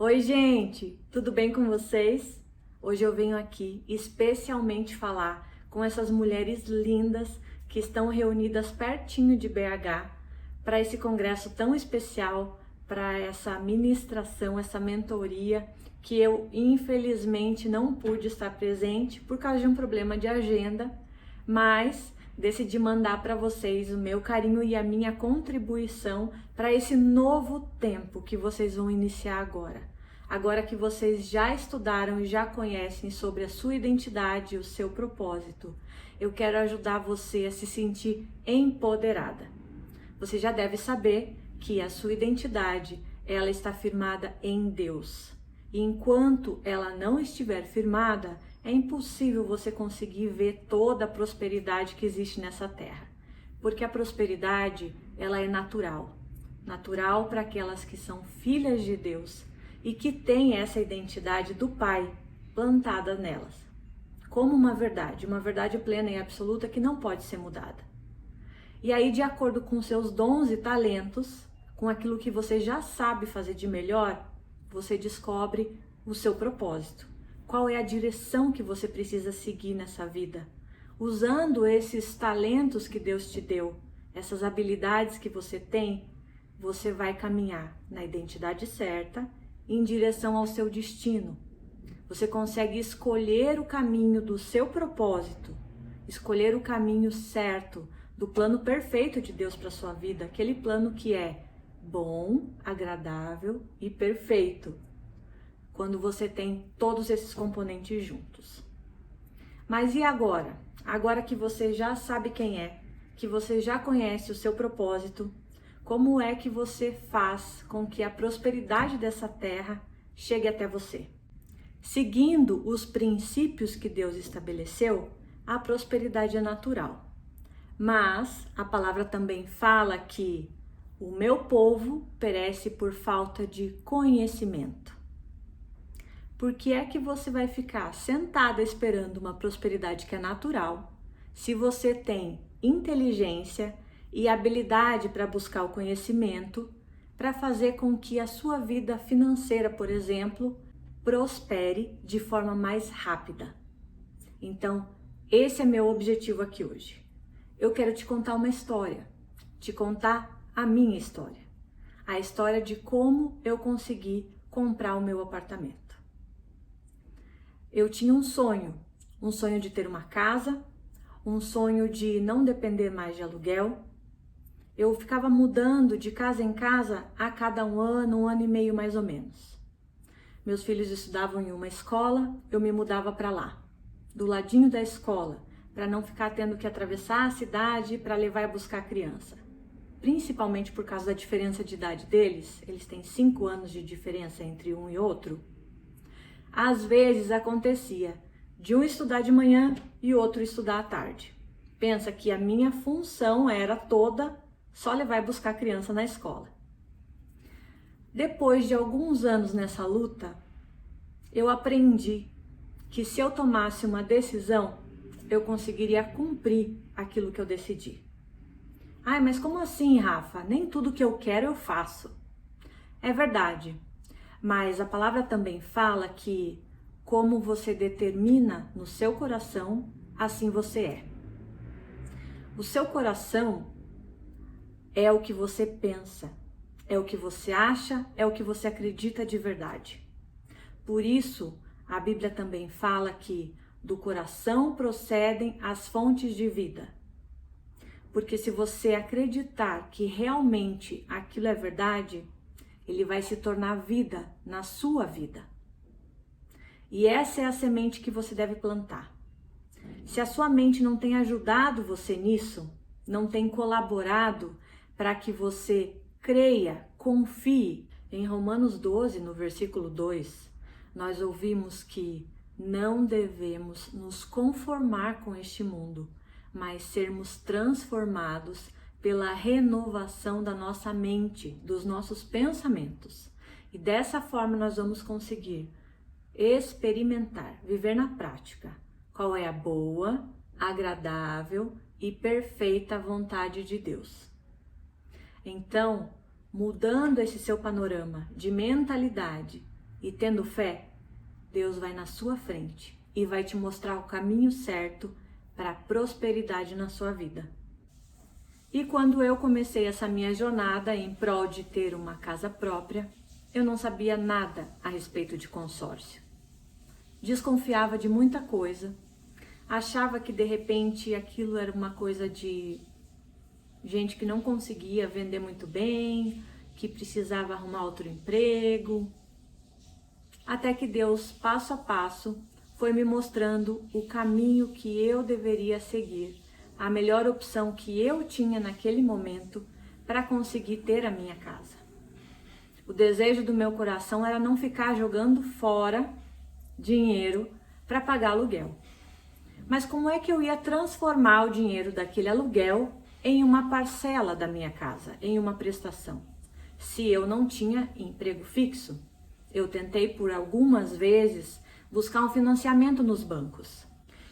Oi, gente, tudo bem com vocês? Hoje eu venho aqui especialmente falar com essas mulheres lindas que estão reunidas pertinho de BH para esse congresso tão especial, para essa ministração, essa mentoria que eu infelizmente não pude estar presente por causa de um problema de agenda, mas decidi mandar para vocês o meu carinho e a minha contribuição para esse novo tempo que vocês vão iniciar agora. Agora que vocês já estudaram e já conhecem sobre a sua identidade e o seu propósito, eu quero ajudar você a se sentir empoderada. Você já deve saber que a sua identidade, ela está firmada em Deus. E enquanto ela não estiver firmada, é impossível você conseguir ver toda a prosperidade que existe nessa terra. Porque a prosperidade, ela é natural. Natural para aquelas que são filhas de Deus e que têm essa identidade do Pai plantada nelas. Como uma verdade plena e absoluta que não pode ser mudada. E aí, de acordo com seus dons e talentos, com aquilo que você já sabe fazer de melhor, você descobre o seu propósito. Qual é a direção que você precisa seguir nessa vida? Usando esses talentos que Deus te deu, essas habilidades que você tem, você vai caminhar na identidade certa, em direção ao seu destino. Você consegue escolher o caminho do seu propósito, escolher o caminho certo, do plano perfeito de Deus para sua vida, aquele plano que é bom, agradável e perfeito, quando você tem todos esses componentes juntos. Mas e agora? Agora que você já sabe quem é, que você já conhece o seu propósito, como é que você faz com que a prosperidade dessa terra chegue até você? Seguindo os princípios que Deus estabeleceu, a prosperidade é natural. Mas a palavra também fala que o meu povo perece por falta de conhecimento. Por que é que você vai ficar sentada esperando uma prosperidade que é natural, se você tem inteligência e habilidade para buscar o conhecimento, para fazer com que a sua vida financeira, por exemplo, prospere de forma mais rápida? Então, esse é meu objetivo aqui hoje. Eu quero te contar uma história, te contar a minha história, a história de como eu consegui comprar o meu apartamento. Eu tinha um sonho de ter uma casa, um sonho de não depender mais de aluguel. Eu ficava mudando de casa em casa a cada um ano e meio mais ou menos. Meus filhos estudavam em uma escola, eu me mudava para lá, do ladinho da escola, para não ficar tendo que atravessar a cidade para levar e buscar a criança. Principalmente por causa da diferença de idade deles, eles têm 5 anos de diferença entre um e outro. Às vezes acontecia de um estudar de manhã e outro estudar à tarde. Pensa que a minha função era toda só levar e buscar a criança na escola. Depois de alguns anos nessa luta, eu aprendi que se eu tomasse uma decisão, eu conseguiria cumprir aquilo que eu decidi. Ai, mas como assim, Rafa? Nem tudo que eu quero eu faço. É verdade, mas a palavra também fala que como você determina no seu coração, assim você é. O seu coração é o que você pensa, é o que você acha, é o que você acredita de verdade. Por isso, a Bíblia também fala que do coração procedem as fontes de vida. Porque se você acreditar que realmente aquilo é verdade, ele vai se tornar vida na sua vida. E essa é a semente que você deve plantar. Se a sua mente não tem ajudado você nisso, não tem colaborado para que você creia, confie. Em Romanos 12, no versículo 2, nós ouvimos que não devemos nos conformar com este mundo, mas sermos transformados pela renovação da nossa mente, dos nossos pensamentos. E dessa forma nós vamos conseguir experimentar, viver na prática, qual é a boa, agradável e perfeita vontade de Deus. Então, mudando esse seu panorama de mentalidade e tendo fé, Deus vai na sua frente e vai te mostrar o caminho certo para a prosperidade na sua vida. E quando eu comecei essa minha jornada em prol de ter uma casa própria, eu não sabia nada a respeito de consórcio. Desconfiava de muita coisa, achava que de repente aquilo era uma coisa de gente que não conseguia vender muito bem, que precisava arrumar outro emprego. Até que Deus, passo a passo, foi me mostrando o caminho que eu deveria seguir, a melhor opção que eu tinha naquele momento para conseguir ter a minha casa. O desejo do meu coração era não ficar jogando fora dinheiro para pagar aluguel. Mas como é que eu ia transformar o dinheiro daquele aluguel em uma parcela da minha casa, em uma prestação? Se eu não tinha emprego fixo, eu tentei por algumas vezes buscar um financiamento nos bancos.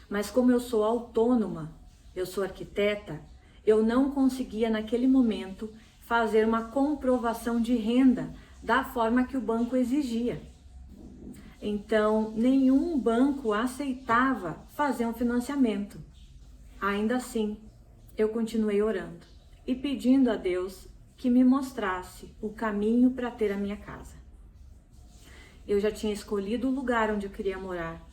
Mas como eu sou autônoma, eu sou arquiteta, eu não conseguia naquele momento fazer uma comprovação de renda da forma que o banco exigia. Então, nenhum banco aceitava fazer um financiamento. Ainda assim, eu continuei orando e pedindo a Deus que me mostrasse o caminho para ter a minha casa. Eu já tinha escolhido o lugar onde eu queria morar.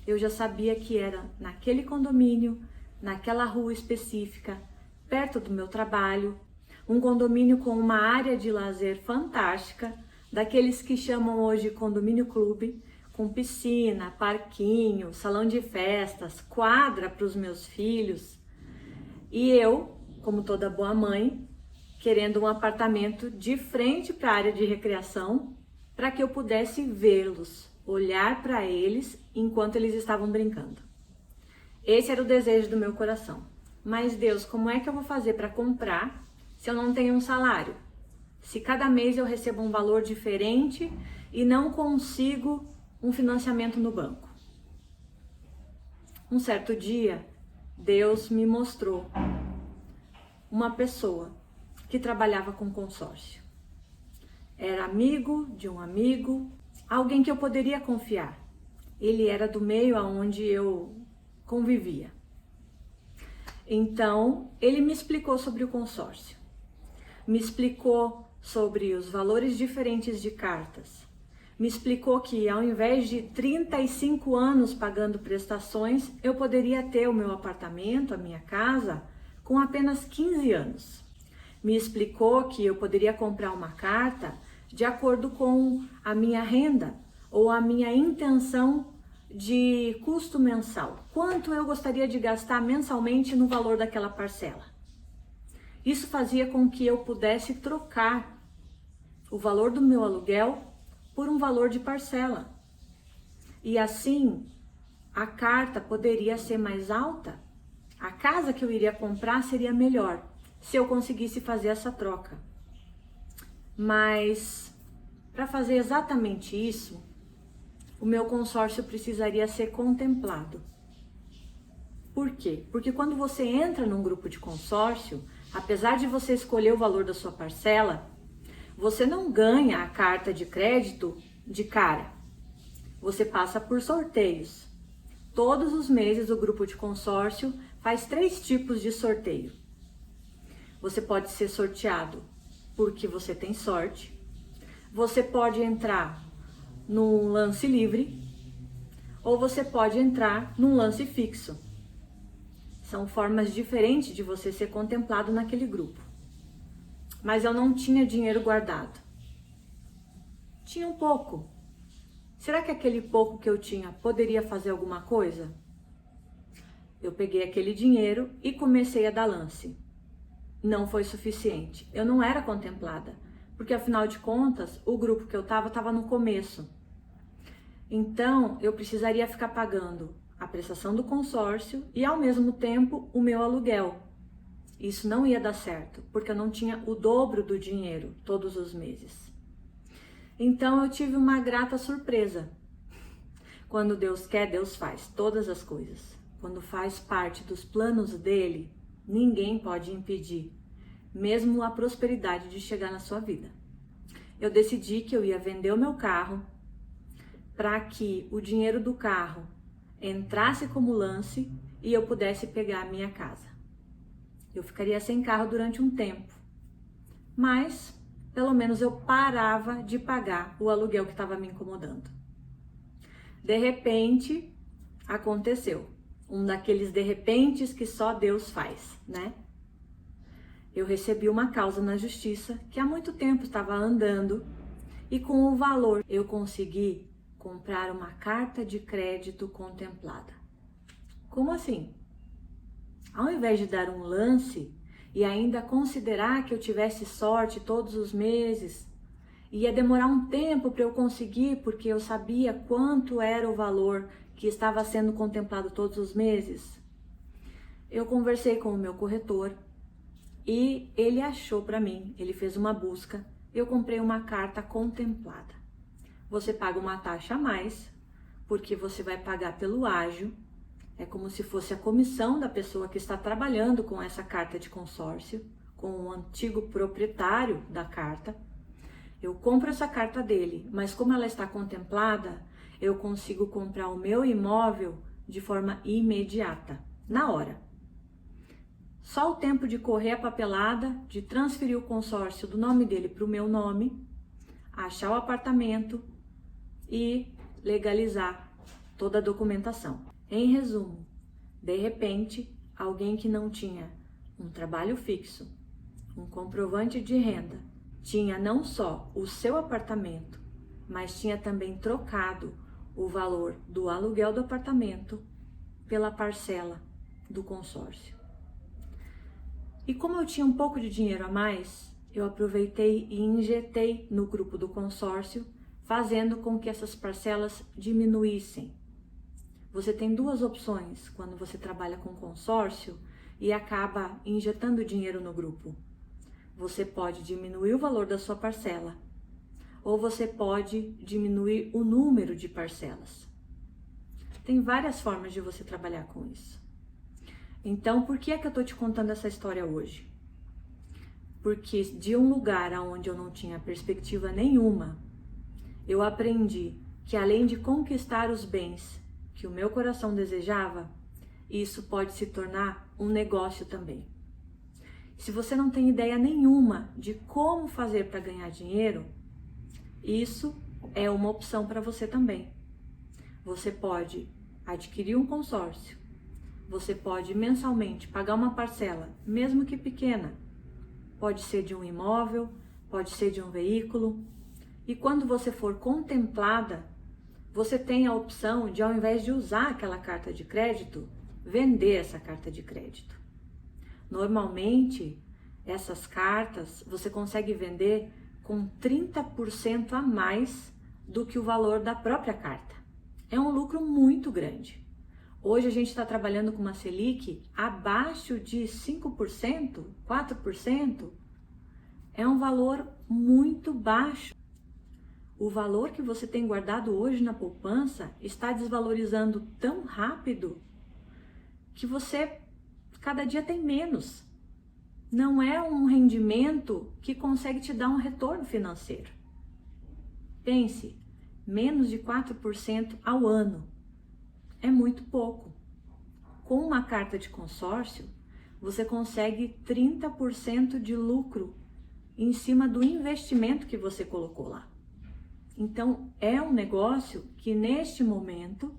Eu já sabia que era naquele condomínio, naquela rua específica, perto do meu trabalho, um condomínio com uma área de lazer fantástica, daqueles que chamam hoje condomínio clube, com piscina, parquinho, salão de festas, quadra para os meus filhos. E eu, como toda boa mãe, querendo um apartamento de frente para a área de recreação, para que eu pudesse vê-los, olhar para eles enquanto eles estavam brincando. Esse era o desejo do meu coração. Mas Deus, como é que eu vou fazer para comprar se eu não tenho um salário? Se cada mês eu recebo um valor diferente e não consigo um financiamento no banco? Um certo dia, Deus me mostrou uma pessoa que trabalhava com consórcio. Era amigo de um amigo, alguém que eu poderia confiar. Ele era do meio aonde eu convivia. Então, ele me explicou sobre o consórcio. Me explicou sobre os valores diferentes de cartas. Me explicou que ao invés de 35 anos pagando prestações, eu poderia ter o meu apartamento, a minha casa, com apenas 15 anos. Me explicou que eu poderia comprar uma carta de acordo com a minha renda ou a minha intenção de custo mensal. Quanto eu gostaria de gastar mensalmente no valor daquela parcela. Isso fazia com que eu pudesse trocar o valor do meu aluguel por um valor de parcela. E assim, a carta poderia ser mais alta, a casa que eu iria comprar seria melhor, se eu conseguisse fazer essa troca. Mas, para fazer exatamente isso, o meu consórcio precisaria ser contemplado. Por quê? Porque quando você entra num grupo de consórcio, apesar de você escolher o valor da sua parcela, você não ganha a carta de crédito de cara. Você passa por sorteios. Todos os meses o grupo de consórcio faz 3 tipos de sorteio. Você pode ser sorteado porque você tem sorte. Você pode entrar num lance livre ou você pode entrar num lance fixo. São formas diferentes de você ser contemplado naquele grupo. Mas eu não tinha dinheiro guardado. Tinha um pouco. Será que aquele pouco que eu tinha poderia fazer alguma coisa? Eu peguei aquele dinheiro e comecei a dar lance. Não foi suficiente. Eu não era contemplada, porque afinal de contas, o grupo que eu estava no começo. Então, eu precisaria ficar pagando a prestação do consórcio e ao mesmo tempo o meu aluguel. Isso não ia dar certo, porque eu não tinha o dobro do dinheiro todos os meses. Então eu tive uma grata surpresa. Quando Deus quer, Deus faz todas as coisas. Quando faz parte dos planos dele, ninguém pode impedir, mesmo a prosperidade de chegar na sua vida. Eu decidi que eu ia vender o meu carro, para que o dinheiro do carro entrasse como lance e eu pudesse pegar a minha casa. Eu ficaria sem carro durante um tempo, mas pelo menos eu parava de pagar o aluguel que estava me incomodando. De repente, aconteceu. Um daqueles de repentes que só Deus faz, né? Eu recebi uma causa na justiça que há muito tempo estava andando e com o valor eu consegui comprar uma carta de crédito contemplada. Como assim? Ao invés de dar um lance e ainda considerar que eu tivesse sorte todos os meses, ia demorar um tempo para eu conseguir, porque eu sabia quanto era o valor que estava sendo contemplado todos os meses. Eu conversei com o meu corretor e ele achou para mim, ele fez uma busca, eu comprei uma carta contemplada. Você paga uma taxa a mais, porque você vai pagar pelo ágio, é como se fosse a comissão da pessoa que está trabalhando com essa carta de consórcio, com o antigo proprietário da carta. Eu compro essa carta dele, mas como ela está contemplada, eu consigo comprar o meu imóvel de forma imediata, na hora. Só o tempo de correr a papelada, de transferir o consórcio do nome dele para o meu nome, achar o apartamento e legalizar toda a documentação. Em resumo, de repente, alguém que não tinha um trabalho fixo, um comprovante de renda, tinha não só o seu apartamento, mas tinha também trocado o valor do aluguel do apartamento pela parcela do consórcio. E como eu tinha um pouco de dinheiro a mais, eu aproveitei e injetei no grupo do consórcio, fazendo com que essas parcelas diminuíssem. Você tem duas opções quando você trabalha com consórcio e acaba injetando dinheiro no grupo. Você pode diminuir o valor da sua parcela, ou você pode diminuir o número de parcelas. Tem várias formas de você trabalhar com isso. Então, por que é que eu estou te contando essa história hoje? Porque de um lugar onde eu não tinha perspectiva nenhuma, eu aprendi que além de conquistar os bens que o meu coração desejava, isso pode se tornar um negócio também. Se você não tem ideia nenhuma de como fazer para ganhar dinheiro, isso é uma opção para você também. Você pode adquirir um consórcio, você pode mensalmente pagar uma parcela, mesmo que pequena. Pode ser de um imóvel, pode ser de um veículo. E quando você for contemplada, você tem a opção de, ao invés de usar aquela carta de crédito, vender essa carta de crédito. Normalmente, essas cartas você consegue vender com 30% a mais do que o valor da própria carta. É um lucro muito grande. Hoje a gente está trabalhando com uma Selic abaixo de 5%, 4%. É um valor muito baixo. O valor que você tem guardado hoje na poupança está desvalorizando tão rápido que você cada dia tem menos. Não é um rendimento que consegue te dar um retorno financeiro. Pense, menos de 4% ao ano. É muito pouco. Com uma carta de consórcio, você consegue 30% de lucro em cima do investimento que você colocou lá. Então, é um negócio que neste momento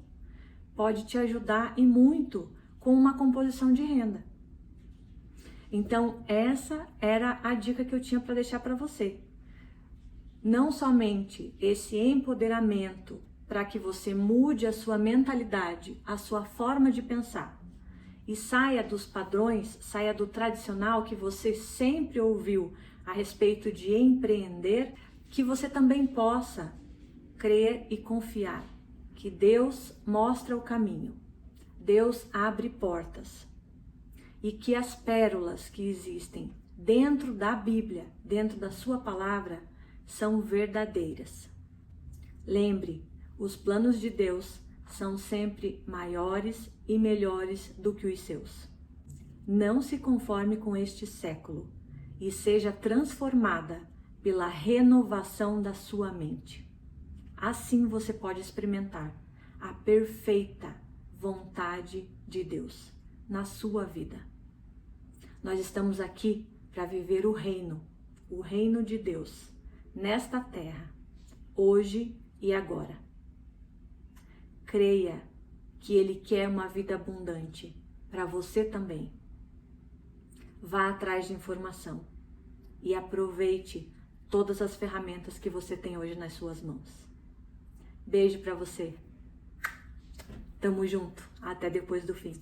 pode te ajudar e muito com uma composição de renda. Então, essa era a dica que eu tinha para deixar para você. Não somente esse empoderamento para que você mude a sua mentalidade, a sua forma de pensar e saia dos padrões, saia do tradicional que você sempre ouviu a respeito de empreender, que você também possa crer e confiar que Deus mostra o caminho, Deus abre portas e que as pérolas que existem dentro da Bíblia, dentro da sua palavra, são verdadeiras. Lembre, os planos de Deus são sempre maiores e melhores do que os seus. Não se conforme com este século e seja transformada pela renovação da sua mente. Assim você pode experimentar a perfeita vontade de Deus na sua vida. Nós estamos aqui para viver o reino de Deus, nesta terra, hoje e agora. Creia que Ele quer uma vida abundante para você também. Vá atrás de informação e aproveite todas as ferramentas que você tem hoje nas suas mãos. Beijo para você. Tamo junto. Até depois do fim.